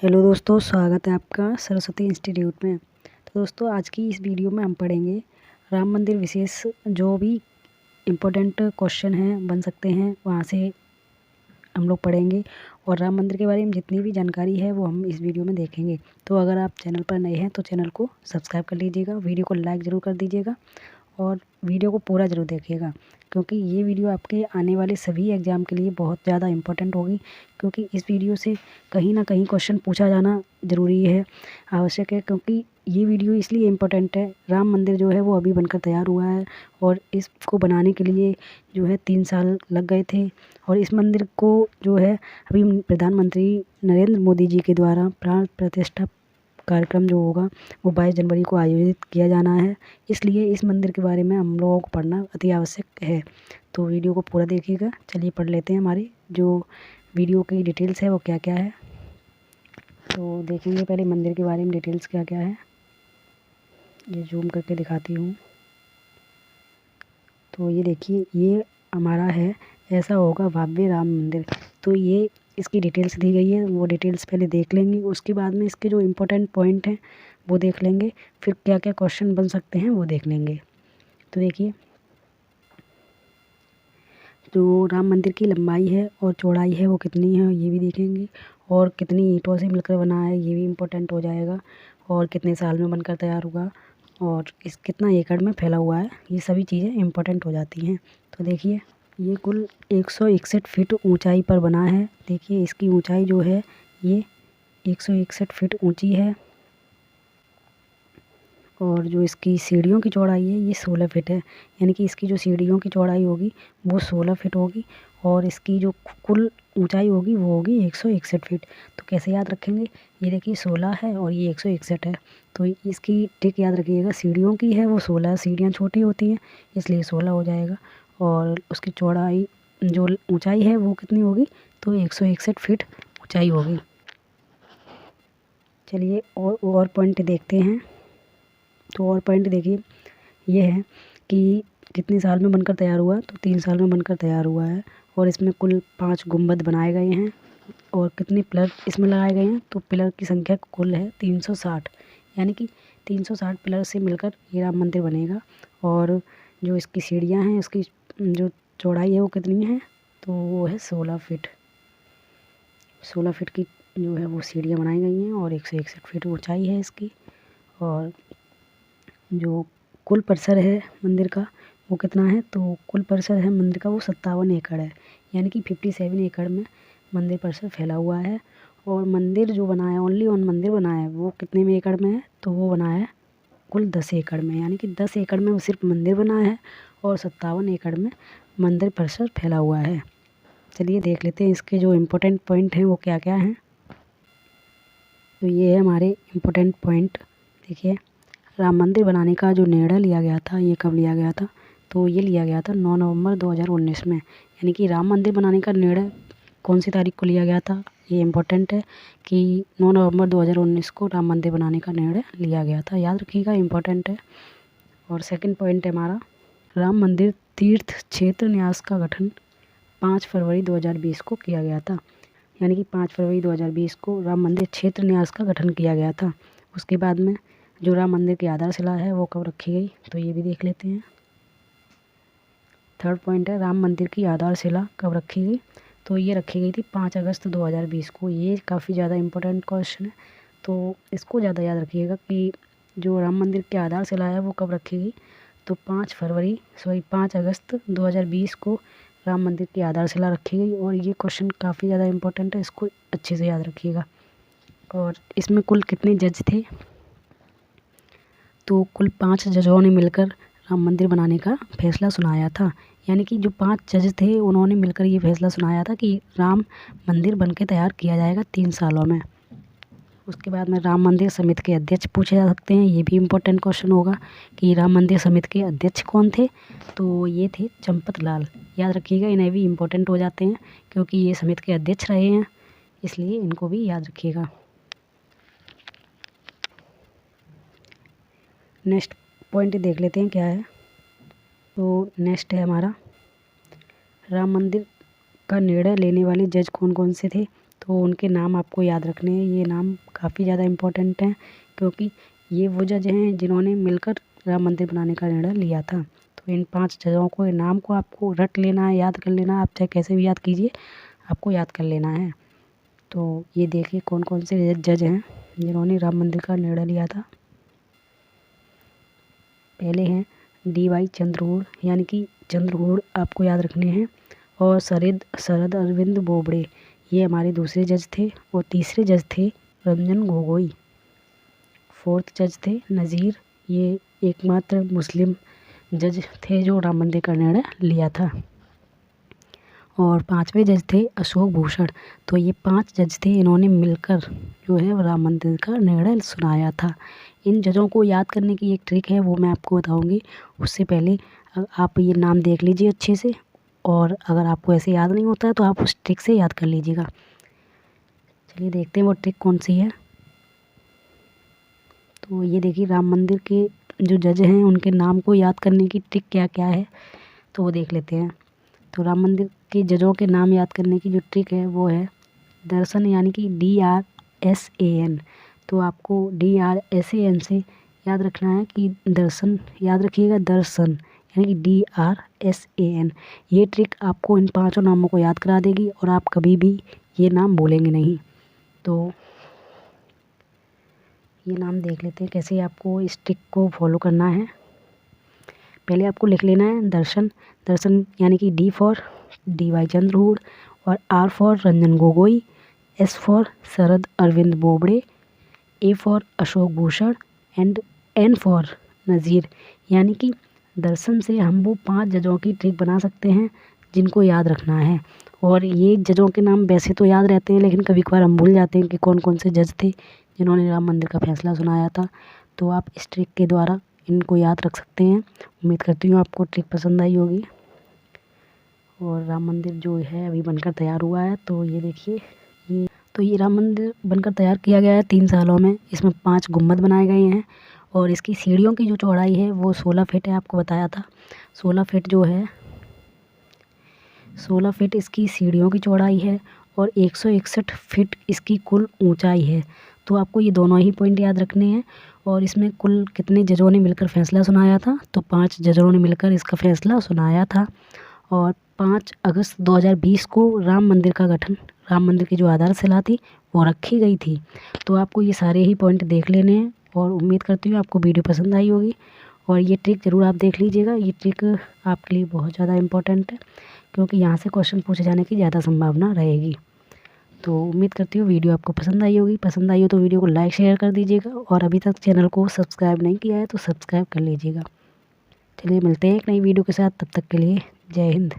Hello दोस्तों, स्वागत है आपका सरस्वती इंस्टीट्यूट में। तो दोस्तों, आज की इस वीडियो में हम पढ़ेंगे राम मंदिर विशेष जो भी इम्पोर्टेंट क्वेश्चन हैं बन सकते हैं वहाँ से हम लोग पढ़ेंगे। और राम मंदिर के बारे में जितनी भी जानकारी है वो हम इस वीडियो में देखेंगे। तो अगर आप चैनल पर नए हैं तो चैनल को सब्सक्राइब कर लीजिएगा, वीडियो को लाइक ज़रूर कर दीजिएगा और वीडियो को पूरा ज़रूर देखिएगा, क्योंकि ये वीडियो आपके आने वाले सभी एग्ज़ाम के लिए बहुत ज़्यादा इम्पोर्टेंट होगी। क्योंकि इस वीडियो से कहीं ना कहीं क्वेश्चन पूछा जाना ज़रूरी है, आवश्यक है। क्योंकि ये वीडियो इसलिए इम्पोर्टेंट है, राम मंदिर जो है वो अभी बनकर तैयार हुआ है और इसको बनाने के लिए जो है 3 साल लग गए थे। और इस मंदिर को जो है अभी प्रधानमंत्री नरेंद्र मोदी जी के द्वारा प्राण प्रतिष्ठा कार्यक्रम जो होगा वो 22 जनवरी को आयोजित किया जाना है। इसलिए इस मंदिर के बारे में हम लोगों को पढ़ना अति आवश्यक है। तो वीडियो को पूरा देखिएगा। चलिए पढ़ लेते हैं हमारी जो वीडियो की डिटेल्स है वो क्या क्या है। तो देखेंगे पहले मंदिर के बारे में डिटेल्स क्या क्या है। ये जूम करके दिखाती हूँ। तो ये देखिए, ये हमारा है ऐसा होगा भव्य राम मंदिर। तो ये इसकी डिटेल्स दी गई है, वो डिटेल्स पहले देख लेंगे। उसके बाद में इसके जो इम्पोर्टेंट पॉइंट हैं वो देख लेंगे। फिर क्या क्या क्वेश्चन बन सकते हैं वो देख लेंगे। तो देखिए, जो राम मंदिर की लंबाई है और चौड़ाई है वो कितनी है ये भी देखेंगे। और कितनी ईंटों से मिलकर बना है ये भी इम्पोर्टेंट हो जाएगा। और कितने साल में बनकर तैयार हुआ और इस कितना एकड़ में फैला हुआ है, ये सभी चीज़ें इम्पोर्टेंट हो जाती हैं। तो देखिए, ये कुल 161 फीट ऊंचाई पर बना है। देखिए, इसकी ऊंचाई जो है ये 161 फीट ऊंची है। और जो इसकी सीढ़ियों की चौड़ाई है ये 16 फीट है, यानी कि इसकी जो सीढ़ियों की चौड़ाई होगी वो 16 फीट होगी। और इसकी जो कुल ऊंचाई होगी वो होगी 161 फीट। तो कैसे याद रखेंगे, ये देखिए 16 है और ये 161 है। तो इसकी ट्रिक याद रखिएगा, सीढ़ियों की है वो 16, सीढ़ियाँ छोटी होती हैं इसलिए 16 हो जाएगा। और उसकी चौड़ाई जो ऊंचाई है वो कितनी होगी, तो 161 फीट ऊंचाई होगी। चलिए और पॉइंट देखते हैं। तो और पॉइंट देखिए, ये है कि कितने साल में बनकर तैयार हुआ, तो 3 साल में बनकर तैयार हुआ है। और इसमें कुल 5 गुंबद बनाए गए हैं। और कितने पिलर इसमें लगाए गए हैं, तो पिलर की संख्या कुल है 360, यानी कि 360 पिलर से मिलकर ये राम मंदिर बनेगा। और जो इसकी सीढ़ियाँ हैं, इसकी जो चौड़ाई है वो कितनी है, तो वो है 16 फीट। 16 फीट की जो है वो सीढ़ियाँ बनाई गई हैं और 161 फीट ऊंचाई है इसकी। और जो कुल परिसर है मंदिर का वो कितना है, तो कुल परिसर है मंदिर का वो 57 एकड़ है, यानी कि 57 एकड़ में मंदिर परिसर फैला हुआ है। और मंदिर जो बना है, ओनली वन मंदिर बना है वो कितने में एकड़ में है, तो वो बना है कुल 10 एकड़ में, यानी कि 10 एकड़ में वो सिर्फ मंदिर बना है और 57 एकड़ में मंदिर परिसर फैला हुआ है। चलिए देख लेते हैं इसके जो इम्पोर्टेंट पॉइंट हैं वो क्या क्या हैं। तो ये है हमारे इम्पोर्टेंट पॉइंट। देखिए, राम मंदिर बनाने का जो निर्णय लिया गया था ये कब लिया गया था, तो ये लिया गया था 9 नवंबर 2019 में। यानी कि राम मंदिर बनाने का निर्णय कौन सी तारीख को लिया गया था, ये इम्पोर्टेंट है कि 9 नवंबर 2019 को राम मंदिर बनाने का निर्णय लिया गया था, याद रखिएगा, इम्पोर्टेंट है। और सेकंड पॉइंट है हमारा, राम मंदिर तीर्थ क्षेत्र न्यास का गठन 5 फरवरी 2020 को किया गया था। यानी कि 5 फरवरी 2020 को राम मंदिर क्षेत्र न्यास का गठन किया गया था। उसके बाद में जो राम मंदिर की आधारशिला है वो कब रखी गई, तो ये भी देख लेते हैं। थर्ड पॉइंट है, राम मंदिर की आधारशिला कब रखी गई, तो ये रखी गई थी 5 अगस्त 2020 को। ये काफ़ी ज़्यादा इम्पोर्टेंट क्वेश्चन है, तो इसको ज़्यादा याद रखिएगा कि जो राम मंदिर की आधारशिला है वो कब रखी गई, तो 5 अगस्त 2020 को राम मंदिर की आधारशिला रखी गई। और ये क्वेश्चन काफ़ी ज़्यादा इम्पोर्टेंट है, इसको अच्छे से याद रखिएगा। और इसमें कुल कितने जज थे, तो कुल 5 जजों ने मिलकर राम मंदिर बनाने का फैसला सुनाया था। यानी कि जो 5 जज थे उन्होंने मिलकर ये फैसला सुनाया था कि राम मंदिर बनके तैयार किया जाएगा 3 सालों में। उसके बाद में राम मंदिर समिति के अध्यक्ष पूछे जा सकते हैं, ये भी इम्पोर्टेंट क्वेश्चन होगा कि राम मंदिर समिति के अध्यक्ष कौन थे, तो ये थे चंपत लाल। याद रखिएगा, इन्हें भी इम्पोर्टेंट हो जाते हैं क्योंकि ये समिति के अध्यक्ष रहे हैं, इसलिए इनको भी याद रखिएगा। नेक्स्ट पॉइंट देख लेते हैं क्या है। तो नेक्स्ट है हमारा, राम मंदिर का निर्णय लेने वाले जज कौन कौन से थे, तो उनके नाम आपको याद रखने हैं। ये नाम काफ़ी ज़्यादा इम्पोर्टेंट हैं क्योंकि ये वो जज हैं जिन्होंने मिलकर राम मंदिर बनाने का निर्णय लिया था। तो इन 5 जजों को नाम को आपको रट लेना है, याद कर लेना है। आप चाहे कैसे भी याद कीजिए, आपको याद कर लेना है। तो ये देखिए कौन कौन से जज हैं जिन्होंने राम मंदिर का निर्णय लिया था। पहले हैं DY चंद्रचूड़, यानी कि चंद्रचूड़ आपको याद रखने हैं। और शरद अरविंद बोबड़े, ये हमारे दूसरे जज थे। और तीसरे जज थे रंजन गोगोई। फोर्थ जज थे नज़ीर, ये एकमात्र मुस्लिम जज थे जो राम मंदिर का निर्णय लिया था। और 5वें जज थे अशोक भूषण। तो ये 5 जज थे, इन्होंने मिलकर जो है राम मंदिर का निर्णय सुनाया था। इन जजों को याद करने की एक ट्रिक है, वो मैं आपको बताऊंगी। उससे पहले आप ये नाम देख लीजिए अच्छे से, और अगर आपको ऐसे याद नहीं होता है तो आप उस ट्रिक से याद कर लीजिएगा। चलिए देखते हैं वो ट्रिक कौन सी है। तो ये देखिए राम मंदिर के जो जज हैं उनके नाम को याद करने की ट्रिक क्या क्या है, तो वो देख लेते हैं। तो राम मंदिर के जजों के नाम याद करने की जो ट्रिक है वो है दर्शन, यानी कि DRSAN। तो आपको DRSAN से याद रखना है कि दर्शन, याद रखिएगा दर्शन, यानी कि DRSAN। ये ट्रिक आपको इन 5 नामों को याद करा देगी और आप कभी भी ये नाम भूलेंगे नहीं। तो ये नाम देख लेते हैं कैसे आपको इस ट्रिक को फॉलो करना है। पहले आपको लिख लेना है दर्शन, यानी कि D फॉर DY चंद्रचूड़, और R for Ranjan Gogoi, S for Sharad Arvind Bobde, A for Ashok Bhushan, and N for Nazeer. यानी कि दर्शन से हम वो 5 जजों की ट्रिक बना सकते हैं जिनको याद रखना है। और ये जजों के नाम वैसे तो याद रहते हैं, लेकिन कभी कभार हम भूल जाते हैं कि कौन कौन से जज थे जिन्होंने राम मंदिर का फैसला सुनाया था। तो आप इस ट्रिक के द्वारा इनको याद रख सकते हैं। उम्मीद करती हूँ आपको ट्रिक पसंद आई होगी। और राम मंदिर जो है अभी बनकर तैयार हुआ है। तो ये देखिए, ये राम मंदिर बनकर तैयार किया गया है 3 सालों में। इसमें 5 गुम्बद बनाए गए हैं और इसकी सीढ़ियों की जो चौड़ाई है वो 16 फीट है, आपको बताया था। 16 फीट जो है, 16 फीट इसकी सीढ़ियों की चौड़ाई है और 161 फीट इसकी कुल ऊंचाई है। तो आपको ये दोनों ही पॉइंट याद रखने हैं। और इसमें कुल कितने जजों ने मिलकर फैसला सुनाया था, तो 5 जजों ने मिलकर इसका फैसला सुनाया था। और 5 अगस्त 2020 को राम मंदिर की जो आधारशिला थी वो रखी गई थी। तो आपको ये सारे ही पॉइंट देख लेने हैं और उम्मीद करती हूँ आपको वीडियो पसंद आई होगी। और ये ट्रिक ज़रूर आप देख लीजिएगा। ये ट्रिक आपके लिए बहुत ज़्यादा इम्पोर्टेंट है क्योंकि यहाँ से क्वेश्चन पूछे जाने की ज़्यादा संभावना रहेगी। तो उम्मीद करती हूँ वीडियो आपको पसंद आई होगी। पसंद आई हो तो वीडियो को लाइक शेयर कर दीजिएगा, और अभी तक चैनल को सब्सक्राइब नहीं किया है तो सब्सक्राइब कर लीजिएगा। चलिए मिलते हैं एक नई वीडियो के साथ, तब तक के लिए जय हिंद।